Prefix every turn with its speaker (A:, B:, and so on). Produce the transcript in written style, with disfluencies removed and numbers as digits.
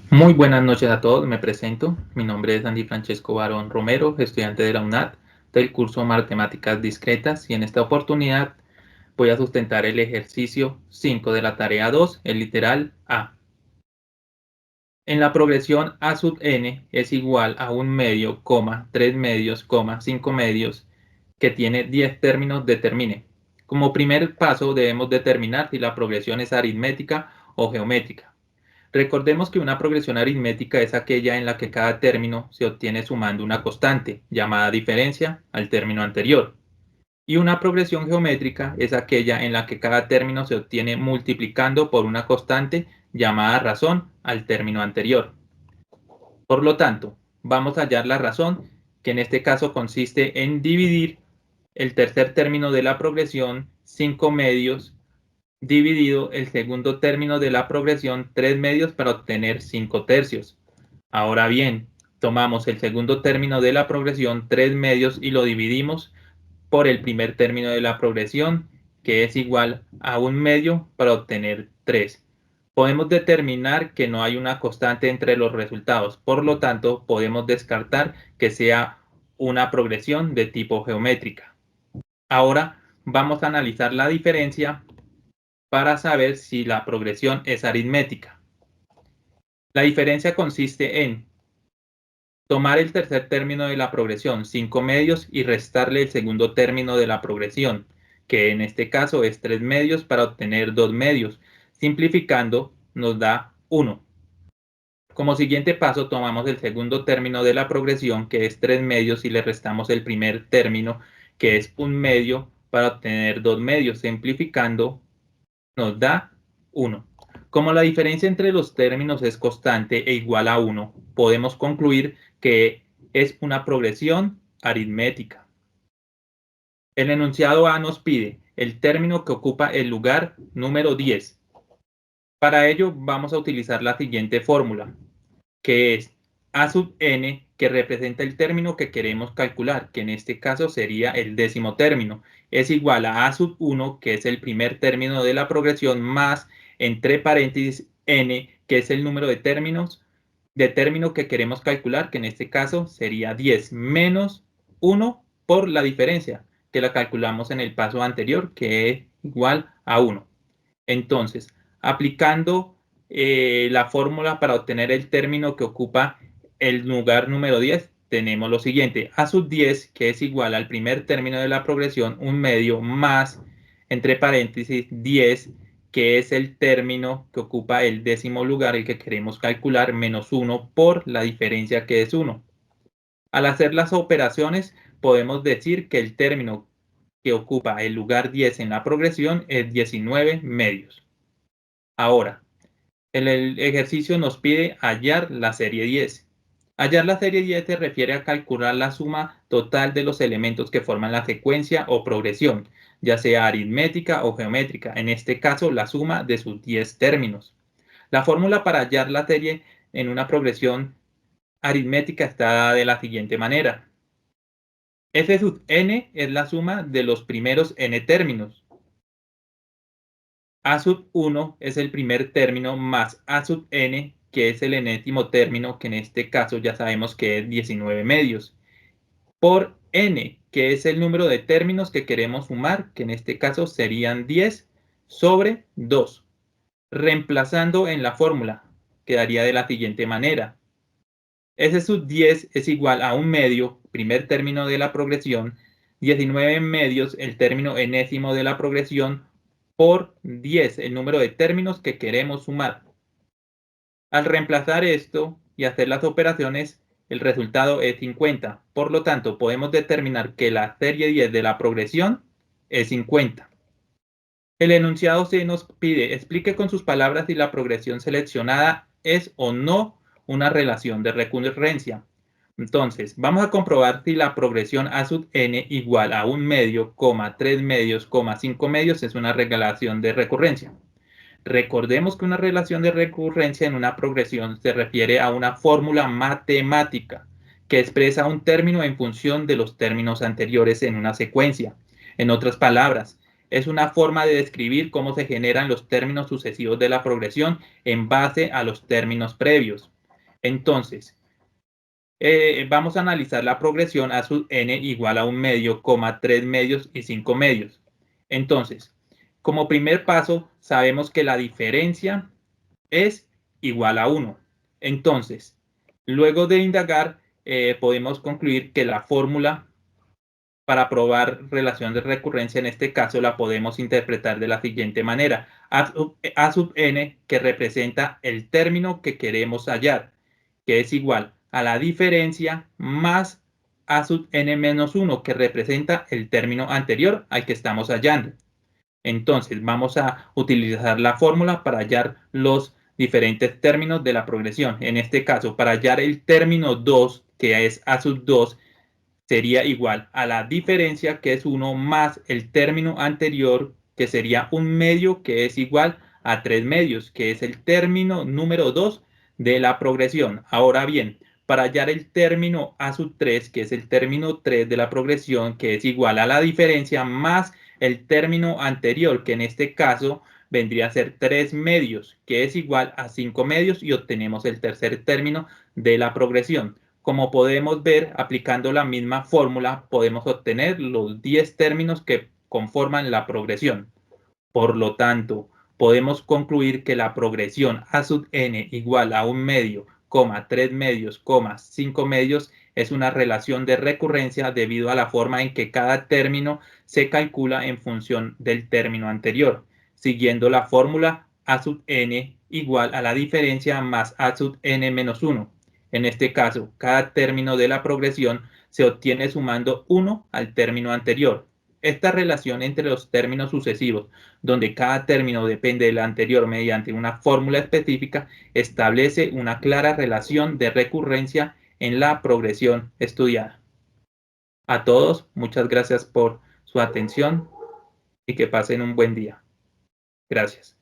A: Muy buenas noches a todos, me presento. Mi nombre es Andy Francesco Barón Romero, estudiante de la UNAD del curso Matemáticas Discretas, y en esta oportunidad voy a sustentar el ejercicio 5 de la tarea 2, el literal A. En la progresión A sub n es igual a 1 medio, 3 medios, 5 medios, que tiene 10 términos, determine. Como primer paso debemos determinar si la progresión es aritmética o geométrica. Recordemos que una progresión aritmética es aquella en la que cada término se obtiene sumando una constante, llamada diferencia, al término anterior. Y una progresión geométrica es aquella en la que cada término se obtiene multiplicando por una constante, llamada razón, al término anterior. Por lo tanto, vamos a hallar la razón, que en este caso consiste en dividir el tercer término de la progresión 5 medios dividido el segundo término de la progresión 3 medios para obtener 5 tercios. Ahora bien, tomamos el segundo término de la progresión 3 medios y lo dividimos por el primer término de la progresión, que es igual a 1 medio, para obtener 3. Podemos determinar que no hay una constante entre los resultados, por lo tanto podemos descartar que sea una progresión de tipo geométrica. Ahora vamos a analizar la diferencia para saber si la progresión es aritmética. La diferencia consiste en tomar el tercer término de la progresión, 5 medios, y restarle el segundo término de la progresión, que en este caso es 3 medios, para obtener 2 medios. Simplificando, nos da 1. Como siguiente paso, tomamos el segundo término de la progresión, que es 3 medios, y le restamos el primer término, que es 1 medio, para obtener 2 medios. Simplificando, nos da 1. Como la diferencia entre los términos es constante e igual a 1, podemos concluir que es una progresión aritmética. El enunciado A nos pide el término que ocupa el lugar número 10. Para ello vamos a utilizar la siguiente fórmula, que es A sub n, que representa el término que queremos calcular, que en este caso sería el décimo término, es igual a A sub 1, que es el primer término de la progresión, más, entre paréntesis, n, que es el número de término que queremos calcular, que en este caso sería 10, menos 1 por la diferencia, que la calculamos en el paso anterior, que es igual a 1. Entonces, aplicando la fórmula para obtener el término que ocupa el lugar número 10, tenemos lo siguiente: A sub 10, que es igual al primer término de la progresión, 1 medio, más, entre paréntesis, 10, que es el término que ocupa el décimo lugar, el que queremos calcular, menos 1 por la diferencia, que es 1. Al hacer las operaciones, podemos decir que el término que ocupa el lugar 10 en la progresión es 19 medios. Ahora, el ejercicio nos pide hallar la serie 10. Hallar la serie 10 se refiere a calcular la suma total de los elementos que forman la secuencia o progresión, ya sea aritmética o geométrica, en este caso la suma de sus 10 términos. La fórmula para hallar la serie en una progresión aritmética está dada de la siguiente manera: f sub n es la suma de los primeros n términos. A sub 1 es el primer término, más A sub n, que es el enésimo término, que en este caso ya sabemos que es 19 medios, por n, que es el número de términos que queremos sumar, que en este caso serían 10 sobre 2. Reemplazando en la fórmula, quedaría de la siguiente manera: S sub 10 es igual a 1 medio, primer término de la progresión, 19 medios, el término enésimo de la progresión, por 10, el número de términos que queremos sumar. Al reemplazar esto y hacer las operaciones, el resultado es 50. Por lo tanto, podemos determinar que la serie 10 de la progresión es 50. El enunciado se nos pide explique con sus palabras si la progresión seleccionada es o no una relación de recurrencia. Entonces, vamos a comprobar si la progresión A sub n igual a 1 medio, 3 medios, 5 medios es una relación de recurrencia. Recordemos que una relación de recurrencia en una progresión se refiere a una fórmula matemática que expresa un término en función de los términos anteriores en una secuencia. En otras palabras, es una forma de describir cómo se generan los términos sucesivos de la progresión en base a los términos previos. Entonces, vamos a analizar la progresión a sub n igual a 1 medio, 3 medios y 5 medios. Entonces, como primer paso, sabemos que la diferencia es igual a 1. Entonces, luego de indagar, podemos concluir que la fórmula para probar relación de recurrencia en este caso la podemos interpretar de la siguiente manera. A sub n, que representa el término que queremos hallar, que es igual a la diferencia más a sub n menos 1, que representa el término anterior al que estamos hallando. Entonces vamos a utilizar la fórmula para hallar los diferentes términos de la progresión. En este caso, para hallar el término 2, que es a sub 2, sería igual a la diferencia, que es 1, más el término anterior, que sería 1 medio, que es igual a 3 medios, que es el término número 2 de la progresión. Ahora bien, para hallar el término a sub 3, que es el término 3 de la progresión, que es igual a la diferencia más el término anterior, que en este caso vendría a ser 3 medios, que es igual a 5 medios, y obtenemos el tercer término de la progresión. Como podemos ver, aplicando la misma fórmula, podemos obtener los 10 términos que conforman la progresión. Por lo tanto, podemos concluir que la progresión a sub n igual a 1 medio, 3 medios, 5 medios es una relación de recurrencia debido a la forma en que cada término se calcula en función del término anterior, siguiendo la fórmula a sub n igual a la diferencia más a sub n menos 1. En este caso, cada término de la progresión se obtiene sumando 1 al término anterior. Esta relación entre los términos sucesivos, donde cada término depende del anterior mediante una fórmula específica, establece una clara relación de recurrencia en la progresión estudiada. A todos, muchas gracias por su atención y que pasen un buen día. Gracias.